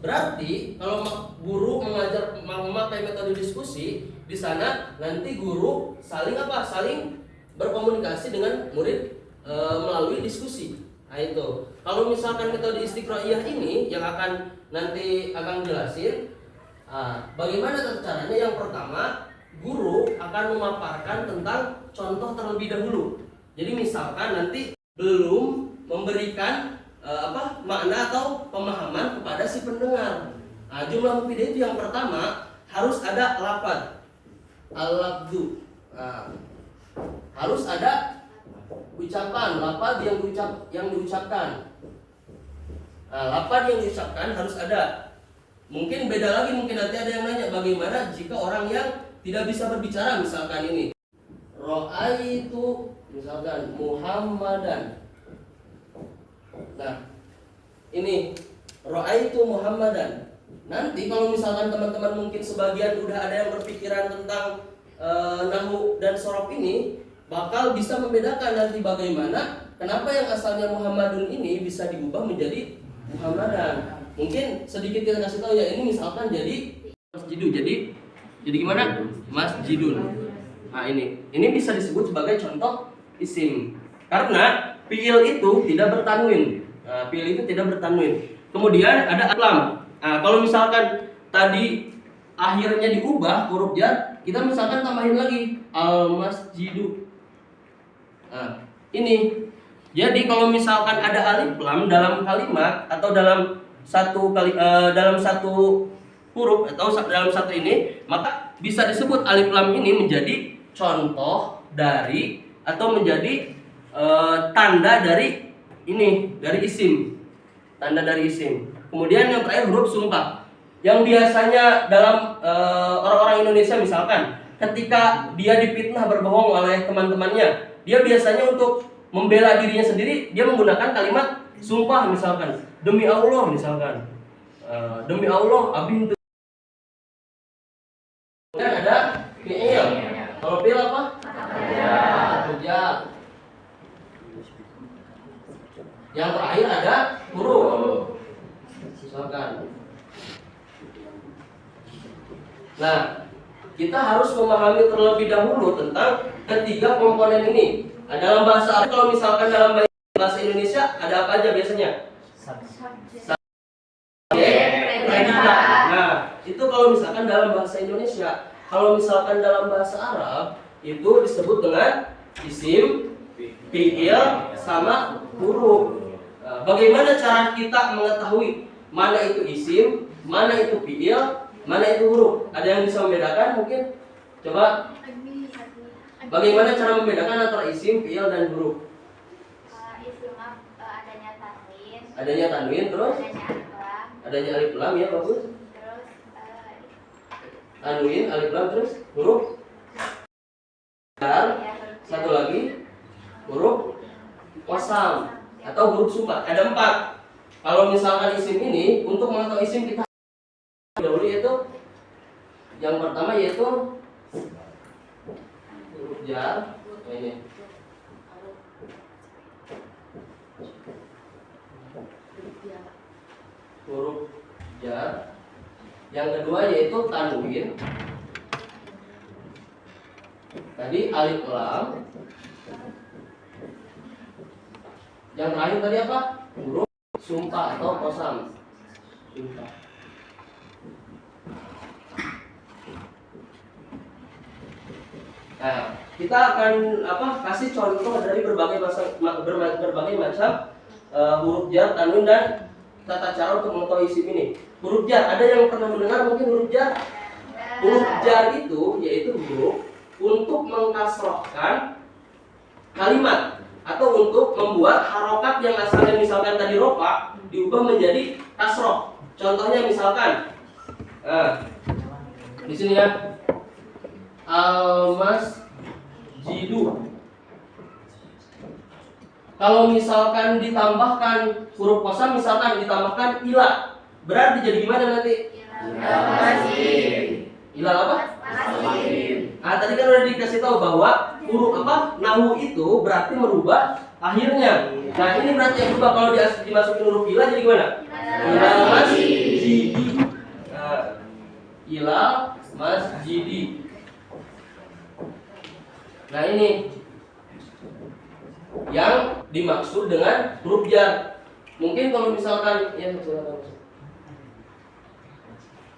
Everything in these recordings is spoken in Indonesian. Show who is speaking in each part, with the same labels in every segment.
Speaker 1: Berarti kalau guru mengajar memakai metode diskusi, di sana nanti guru saling berkomunikasi dengan murid melalui diskusi. Nah itu. Kalau misalkan metode istiqro'iyah ini yang akan nanti akan jelasin, bagaimana caranya? Yang pertama, guru akan memaparkan tentang contoh terlebih dahulu. Jadi misalkan nanti belum memberikan makna atau pemahaman kepada si pendengar. Jumlah mufidah itu yang pertama harus ada lafaz, al-lafzu. Harus ada ucapan, lafaz yang diucapkan. Lafaz yang diucapkan harus ada. Mungkin beda lagi, mungkin nanti ada yang nanya bagaimana jika orang yang tidak bisa berbicara, misalkan ini Ra'aitu misalkan Muhammadan. Nah, ini Ra'aitu Muhammadan. Nanti kalau misalkan teman-teman mungkin sebagian udah ada yang berpikiran tentang nahwu dan sorof ini, bakal bisa membedakan nanti bagaimana kenapa yang asalnya Muhammadun ini bisa diubah menjadi Muhammadan. Mungkin sedikit kita kasih tahu ya, ini misalkan jadi masjidun. Jadi gimana? Masjidun. Nah, ini bisa disebut sebagai contoh isim. Karena fiil itu tidak bertanwin. Kemudian ada lam. Kalau misalkan tadi akhirnya diubah huruf jar, kita misalkan tambahin lagi al-masjidu. Ini. Jadi kalau misalkan ada alif lam dalam kalimat atau dalam satu huruf atau dalam satu ini, maka bisa disebut alif lam ini menjadi contoh dari atau menjadi tanda dari isim. Tanda dari isim. Kemudian yang terakhir huruf sumpah. Yang biasanya dalam orang-orang Indonesia misalkan ketika dia difitnah berbohong oleh teman-temannya, dia biasanya untuk membela dirinya sendiri dia menggunakan kalimat sumpah, misalkan demi Allah, misalkan demi Allah abi itu. Kan ada fi'il. Kalau fi'il apa? Kerja. Yang terakhir ada huruf. Misalkan. Nah, kita harus memahami terlebih dahulu tentang ketiga komponen ini. Dalam bahasa Arab, kalau misalkan dalam bahasa Indonesia ada apa aja biasanya? Predikat. Nah, itu kalau misalkan dalam bahasa Indonesia. Kalau misalkan dalam bahasa Arab itu disebut dengan isim, fi'il, sama huruf. Bagaimana cara kita mengetahui mana itu isim, mana itu fi'il, mana itu huruf? Ada yang bisa membedakan mungkin? Coba. Bagaimana cara membedakan antara isim, fi'il, dan huruf?
Speaker 2: Isim adanya tanwin.
Speaker 1: Adanya tanwin, terus? Adanya alif lam, ya bagus.
Speaker 2: Terus
Speaker 1: Tanwin, alif lam, terus huruf? Dan satu lagi huruf qasam atau huruf sumpah. Ada 4. Kalau misalkan isim ini, untuk mengetahui isim kita dahulu yaitu yang pertama yaitu huruf jar. Ini huruf jar. Yang kedua yaitu tanwin. Tadi alif lam. Yang terakhir tadi apa? Huruf sumpah atau qasam. Sumpah. Nah, kita akan kasih contoh dari berbagai macam huruf jar, tanwin, dan tata cara untuk mengetahui isim ini. Huruf jar, ada yang pernah mendengar mungkin huruf jar? Huruf jar itu yaitu huruf untuk mengkasrohkan kalimat atau untuk membuat harokat yang asalnya misalkan tadi rofa diubah menjadi kasroh. Contohnya misalkan, di sini ya, al-masjidu. Kalau misalkan ditambahkan huruf qasam, misalkan ditambahkan ila, berarti jadi gimana nanti? Ila apa? Tadi kan udah dikasih tahu bahwa huruf nahwu itu berarti merubah akhirnya. Nah, ini berarti yang berubah. Kalau dimasukin huruf ila jadi gimana? Ila masjidu. ilal masjidi. Nah ini yang dimaksud dengan huruf jar. Mungkin kalau misalkan ya silakan.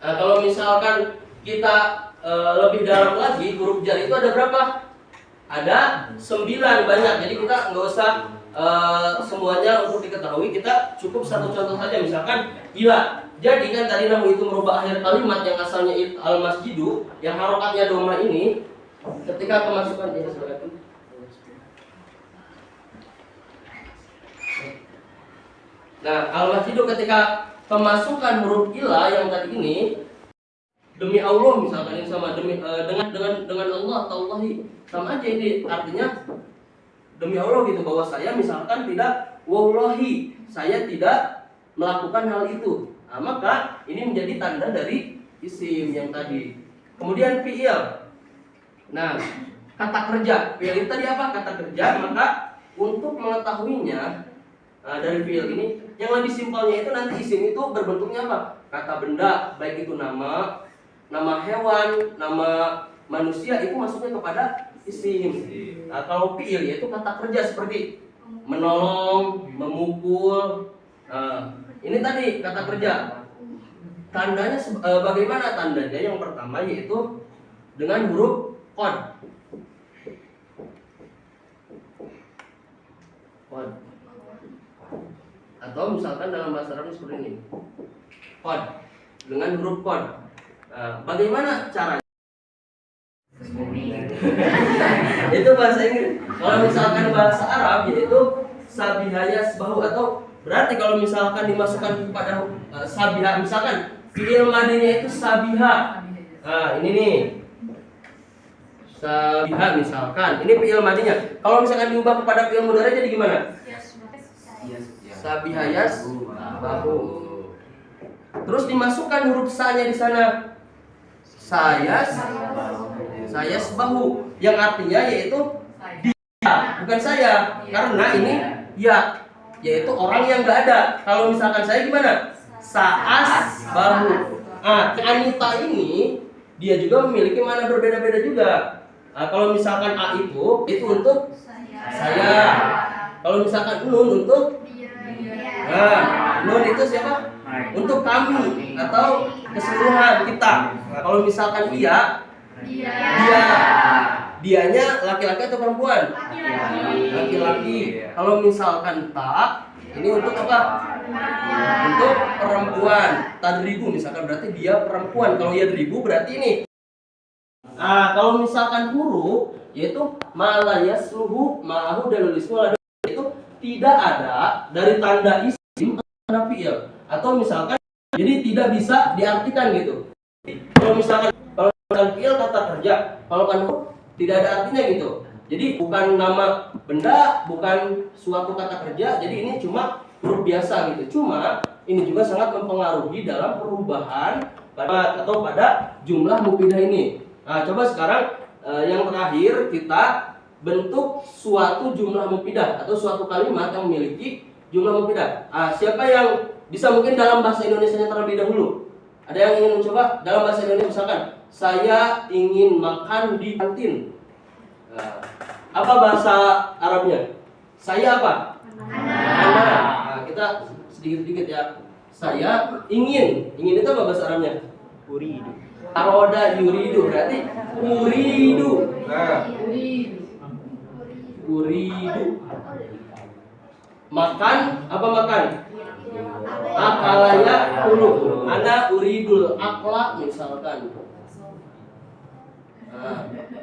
Speaker 1: Nah, kalau misalkan kita lebih dalam lagi, huruf jar itu ada berapa? Ada 9, banyak. Jadi kita nggak usah semuanya untuk diketahui, kita cukup satu contoh saja. Misalkan ila. Jadi kan tadi nahu itu merubah akhir kalimat yang asalnya al masjidu, yang harokatnya doma ini, ketika kemasukan ya silakan. Nah, al masjidu ketika kemasukan huruf ila yang tadi ini, demi Allah misalkan ini sama dengan Allah tallahi sama aja, ini artinya demi Allah gitu, bahwa saya misalkan tidak wallahi saya tidak melakukan hal itu. Nah, maka ini menjadi tanda dari isim yang tadi. Kemudian fi'il. Nah, kata kerja. Fi'il itu tadi apa? Kata kerja. Maka untuk mengetahuinya dari fi'il ini, yang lebih simpelnya itu nanti isim itu berbentuknya apa? Kata benda, baik itu nama hewan, nama manusia, itu masuknya kepada isim. Nah, kalau fi'il yaitu kata kerja seperti menolong, memukul. Ini tadi kata kerja. Tandanya bagaimana tandanya? Yang pertama yaitu dengan huruf qad. Qad. Atau misalkan dalam bahasa Arab seperti ini. Qad. Dengan huruf qad. Bagaimana caranya? Itu bahasa Inggris. Kalau misalkan bahasa Arab yaitu sabihaya sebahu, atau berarti kalau misalkan dimasukkan kepada sabiha, misalkan fi'il madinya itu sabiha. Nah, ini nih. Sabiha misalkan. Ini fi'il madinya. Kalau misalkan diubah kepada fi'il mudhari jadi gimana? Sabiha yasbahu. Terus dimasukkan huruf sa-nya di sana. Saya sebahu, yang artinya yaitu dia, bukan saya, karena ini ya, yaitu orang yang nggak ada. Kalau misalkan saya gimana? Saas bahu. Anita ini dia juga memiliki mana berbeda-beda juga. Kalau misalkan a itu untuk saya. Kalau misalkan nun untuk nun itu siapa? Untuk kami atau keseluruhan kita. Kalau misalkan dianya laki-laki atau perempuan? Laki-laki. Kalau misalkan tak, ini untuk apa? Untuk perempuan. Tadribu misalkan berarti dia perempuan. Kalau yadribu berarti ini. Kalau misalkan huruf yaitu malayasluhu ma'ahu dalil ismu, itu tidak ada dari tanda isim atau fi'il, atau misalkan jadi tidak bisa diartikan gitu. Kalau misalkan fi'il kata kerja, kalau kan huruf tidak ada artinya gitu. Jadi bukan nama benda, bukan suatu kata kerja, jadi ini cuma huruf biasa gitu. Cuma ini juga sangat mempengaruhi dalam perubahan pada jumlah mufidah ini. Nah, coba sekarang yang terakhir kita bentuk suatu jumlah mufidah atau suatu kalimat yang memiliki jumlah mufidah. Siapa yang bisa mungkin dalam bahasa Indonesianya terlebih dahulu? Ada yang ingin mencoba dalam bahasa Indonesia? Misalkan saya ingin makan di kantin. Apa bahasa Arabnya? Saya apa? Ana. Kita sedikit-sedikit ya. Saya ingin itu apa bahasa Arabnya? Uridu. Aroda yuridu berarti uridu. Uridu. Makan apa makan? Akalaya ulu. Ana uridul akla misalkan.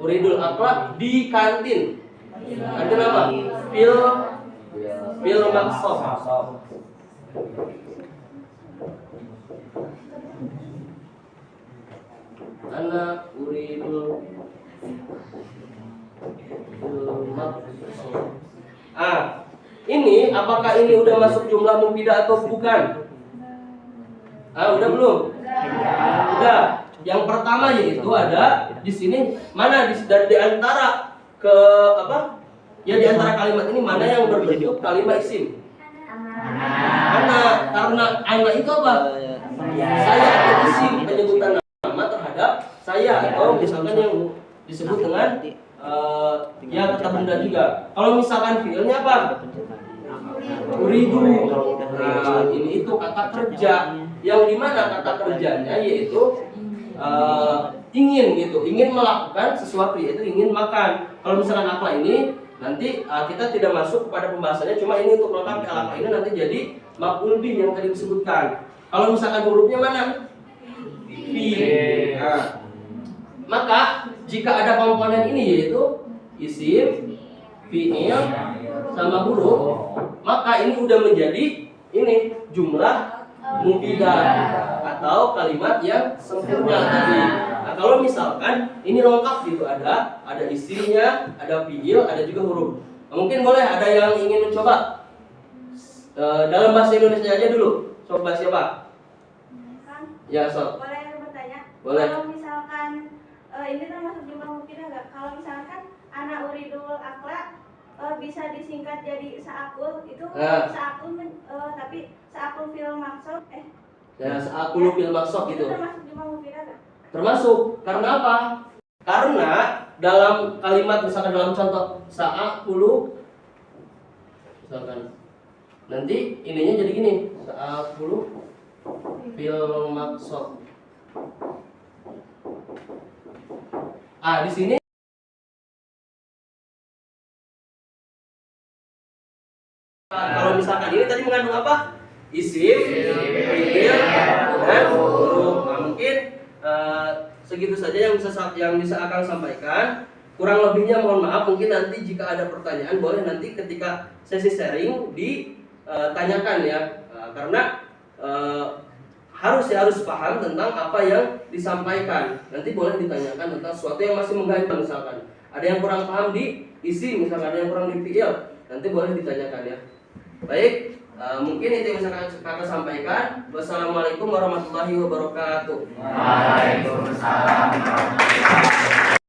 Speaker 1: Uridul akla di kantin. Kantin apa? Fil maqsad. Ana uridul ini apakah ini udah masuk jumlah mufidah atau bukan? Udah belum? Udah. Yang pertama yaitu ada di sini mana di antara ke apa? Ya di antara kalimat ini mana yang berbentuk kalimat isim? Ana, karena ana itu apa? Saya itu isim, penyebutan nama disebut dengan ya kata benda juga. Kalau misalkan fiilnya apa? Uridu. Nah, ini itu kata kerja yang dimana kata kerjanya yaitu ingin gitu, ingin melakukan sesuatu yaitu ingin makan. Kalau misalkan akla ini nanti kita tidak masuk kepada pembahasannya, cuma ini untuk melengkapi akla ini nanti jadi maf'ul bih yang tadi disebutkan. Kalau misalkan hurufnya mana? Fi. Nah, maka jika ada komponen ini yaitu isim, fiil, sama huruf, maka ini udah menjadi ini jumlah mufidah atau kalimat yang sempurna tadi. Nah, kalau misalkan ini lengkap gitu, ada isimnya, ada fiil, ada juga huruf. Nah, mungkin boleh ada yang ingin mencoba dalam bahasa Indonesia aja dulu. Coba siapa? Ya, so.
Speaker 2: Boleh bertanya?
Speaker 1: Boleh.
Speaker 2: Kalau misalkan ini termasuk jumlah mufidah nggak? Kalau misalkan anak uridul akla bisa disingkat jadi saakul itu saakul tapi saakul fil maksud
Speaker 1: ya saakul fil maksud gitu.
Speaker 2: Itu termasuk jumlah mufidah nggak?
Speaker 1: Termasuk. Karena apa? Karena dalam kalimat misalkan dalam contoh saakulu misalkan nanti ininya jadi gini saakulu fil maksud. Di sini kalau misalkan ini tadi mengandung apa? Isim, fiil, dan huruf. Nah, mungkin segitu saja yang bisa akan sampaikan. Kurang lebihnya mohon maaf. Mungkin nanti jika ada pertanyaan boleh nanti ketika sesi sharing ditanyakan ya. Karena harus paham tentang apa yang disampaikan. Nanti boleh ditanyakan tentang sesuatu yang masih mengganjal misalkan. Ada yang kurang paham di isi, misalkan ada yang kurang di fiil, nanti boleh ditanyakan ya. Baik, mungkin itu yang bisa kakak sampaikan. Wassalamualaikum warahmatullahi wabarakatuh.
Speaker 3: Waalaikumsalam warahmatullahi wabarakatuh.